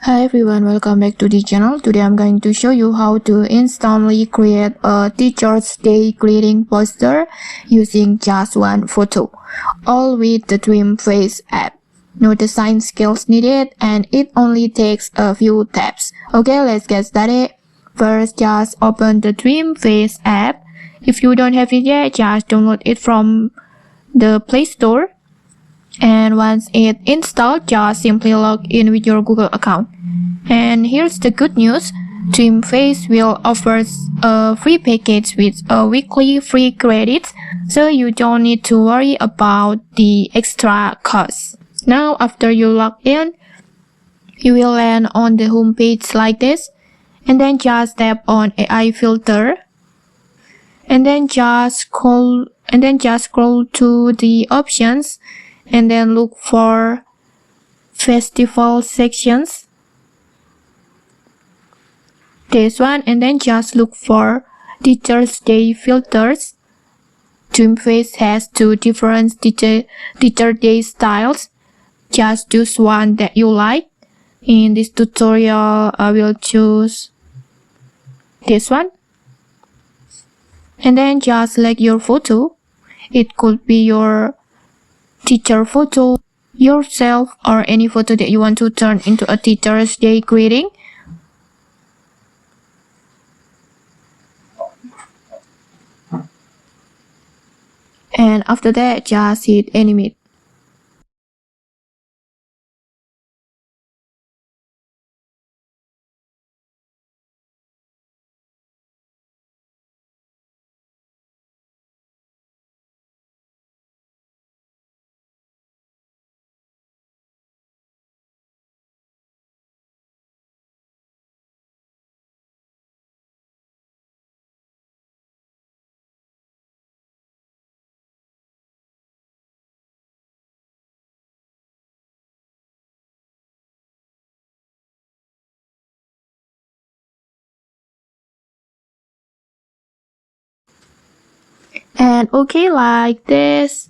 Hi everyone, welcome back to the channel. Today I'm going to show you how to instantly create a Teacher's Day greeting poster using just one photo, all with the DreamFace app. No design skills needed and it only takes a few taps. Okay, let's get started. First, just open the DreamFace app. If you don't have it yet, just download it from the Play Store. And once it's installed, just simply log in with your Google account. And here's the good news. DreamFace will offer a free package with a weekly free credits, so you don't need to worry about the extra costs. Now, after you log in, you will land on the home page like this, and then just tap on AI filter, and then just scroll to the options, and then look for festival sections. This one, and then just look for Teacher's Day filters. DreamFace has two different Teacher Day styles. Just choose one that you like. In this tutorial, I will choose this one. And then just select your photo. It could be your teacher photo, yourself, or any photo that you want to turn into a Teacher's Day greeting. And after that, just hit animate. And okay, like this.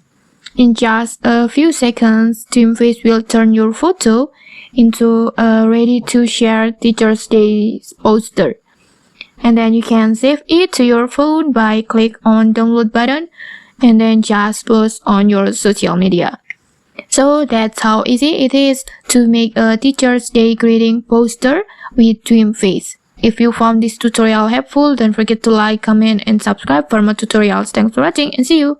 In just a few seconds, DreamFace will turn your photo into a ready-to-share Teacher's Day poster. And then you can save it to your phone by click on download button and then just post on your social media. So that's how easy it is to make a Teacher's Day greeting poster with DreamFace. If you found this tutorial helpful, don't forget to like, comment, and subscribe for more tutorials. Thanks for watching and see you!